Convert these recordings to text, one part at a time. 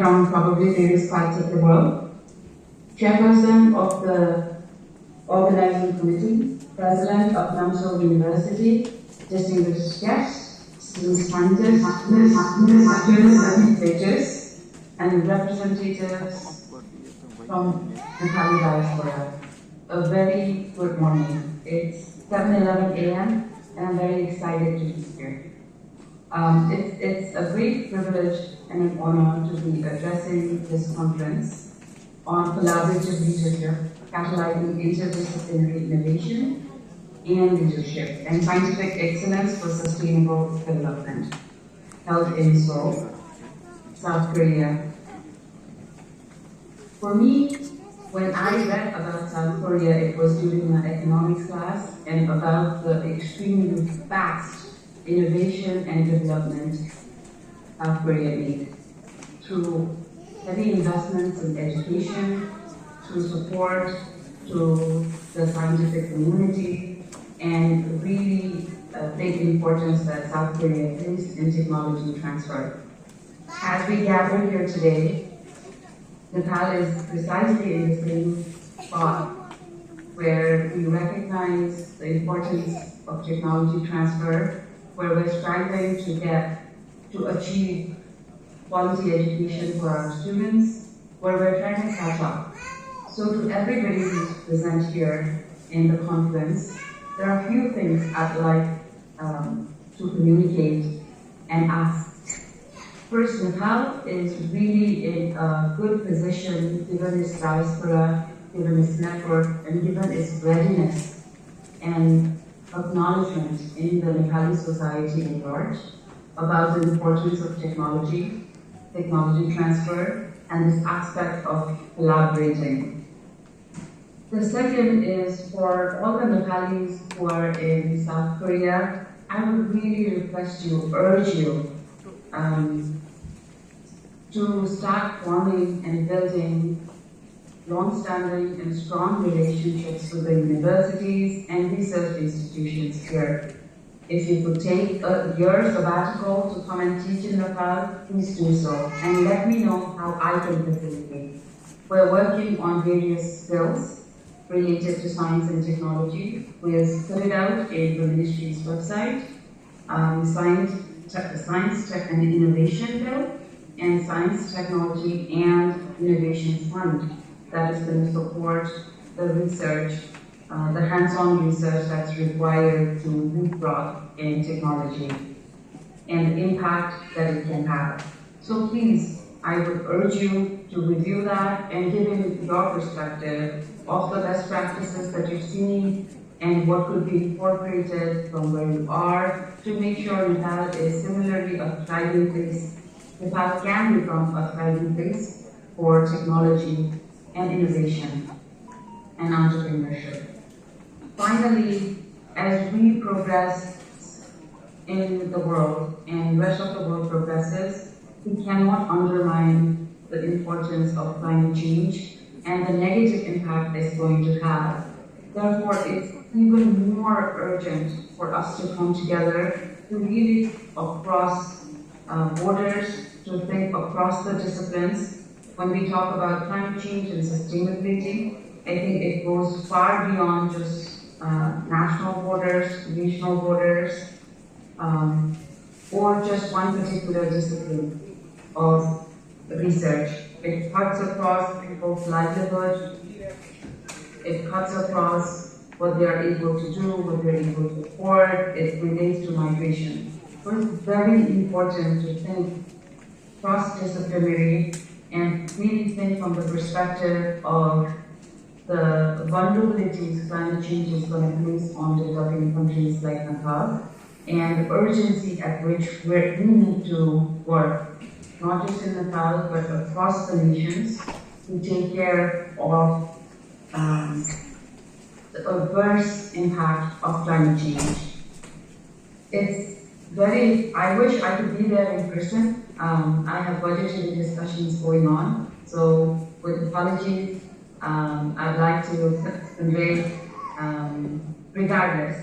from probably various parts of the world, chairperson of the organizing committee, president of Namso University, distinguished guests, student scientists, student administrators, and representatives from Nepali diaspora. A very good morning. It's 7:11 a.m. and I'm very excited to be here. It's a great privilege and an honor to be addressing this conference on collaborative leadership, catalyzing interdisciplinary innovation and leadership, and scientific excellence for sustainable development, held in Seoul, South Korea. For me, when I read about South Korea, it was during my economics class and about the extremely fast innovation and development South Korea made through heavy investments in education, through support to the scientific community, and really big importance that South Korea placed in technology transfer. As we gather here today, Nepal is precisely in the same spot where we recognize the importance of technology transfer, where we're striving to achieve quality education for our students, where we're trying to catch up. So to everybody who's present here in the conference, there are a few things I'd like to communicate and ask. First, Nepal is really in a good position given its diaspora, given its network, and given its readiness and acknowledgement in the Nepali society at large about the importance of technology transfer, and this aspect of collaborating. The second is for all the Nepalis who are in South Korea, I would really request you, urge you, to start forming and building long-standing and strong relationships with the universities and research institutions here. If you could take a year sabbatical to come and teach in Nepal, please do so, and let me know how I can facilitate. We're working on various skills related to science and technology. We have put it out in the ministry's website, Science, Tech and Innovation Bill, and Science, Technology and Innovation Fund that is going to support the research, the hands-on research that's required to leapfrog in technology and the impact that it can have. So please, I would urge you to review that and give in your perspective of the best practices that you've seen and what could be incorporated from where you are to make sure Nepal is similarly a thriving place. Nepal can become a thriving place for technology and innovation and entrepreneurship. Finally, as we progress in the world and the rest of the world progresses, we cannot undermine the importance of climate change and the negative impact it's going to have. Therefore, it's even more urgent for us to come together to really across borders, to think across the disciplines. When we talk about climate change and sustainability, I think it goes far beyond just national borders, regional borders, or just one particular discipline of research. It cuts across people's livelihood, it cuts across what they are able to do, what they're able to afford, it relates to migration. So it's very important to think cross-disciplinary and really think from the perspective of the vulnerabilities climate change is going to place on developing countries like Nepal, and the urgency at which we need to work, not just in Nepal, but across the nations, to take care of the adverse impact of climate change. I wish I could be there in person. I have budgetary discussions going on, so with apologies, I'd like to convey, regardless,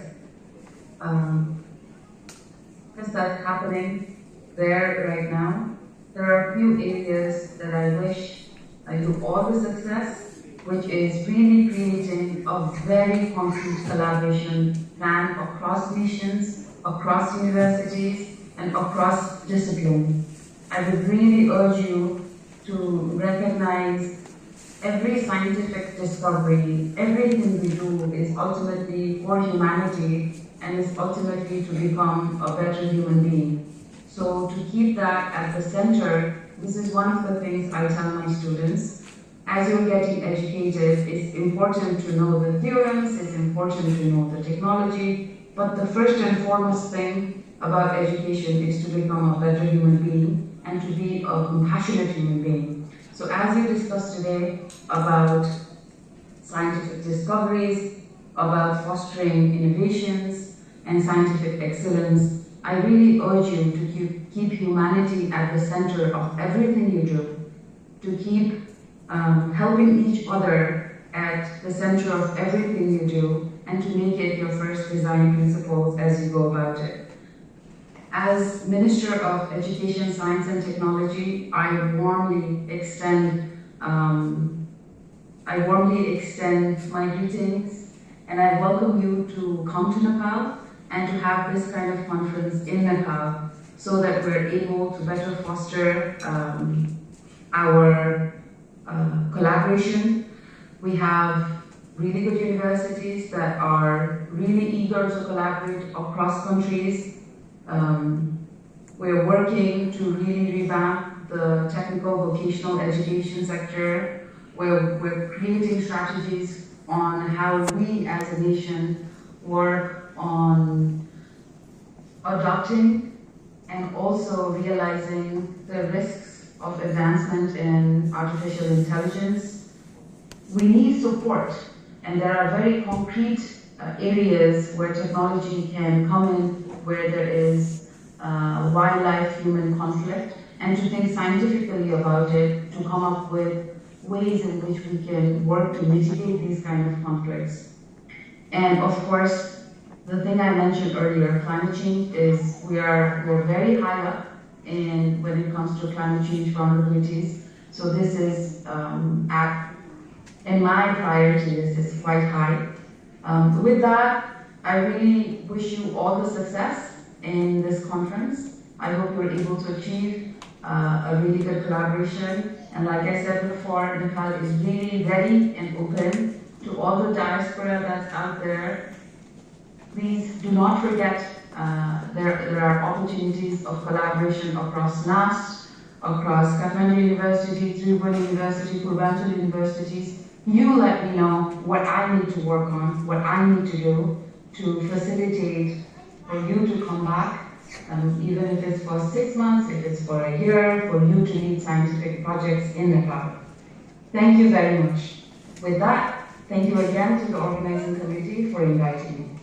because that's happening there right now. there are a few areas that I wish you all the success, which is really creating a very concrete collaboration plan across nations, across universities, and across discipline. I would really urge you to recognize every scientific discovery, everything we do is ultimately for humanity and is ultimately to become a better human being. So to keep that at the center, this is one of the things I tell my students. As you're getting educated, it's important to know the theorems, it's important to know the technology, but the first and foremost thing about education is to become a better human being and to be a compassionate human being. So as you discussed today about scientific discoveries, about fostering innovations and scientific excellence, I really urge you to keep humanity at the center of everything you do, to keep helping each other at the center of everything you do, and to make it your first design principles as you go about it. As Minister of Education, Science and Technology, I warmly extend my greetings, and I welcome you to come to Nepal and to have this kind of conference in Nepal so that we're able to better foster our collaboration. We have really good universities that are really eager to collaborate across countries. We're working to really revamp the technical vocational education sector. We're creating strategies on how we as a nation work on adopting and also realizing the risks of advancement in artificial intelligence. We need support, and there are very concrete areas where technology can come in, where there is wildlife-human conflict, and to think scientifically about it, to come up with ways in which we can work to mitigate these kind of conflicts. And of course, the thing I mentioned earlier, climate change, is we're very high up when it comes to climate change vulnerabilities. So this is in my priority list is quite high. With that, I really wish you all the success in this conference. I hope you're able to achieve a really good collaboration. And like I said before, Nepal is really ready and open to all the diaspora that's out there. Please do not forget there are opportunities of collaboration across NAST, across Kathmandu University, Tripura University, Purbanchal universities. You let me know what I need to work on, what I need to do to facilitate for you to come back, even if it's for 6 months, if it's for a year, for you to lead scientific projects in Nepal. Thank you very much. With that, thank you again to the organizing committee for inviting me.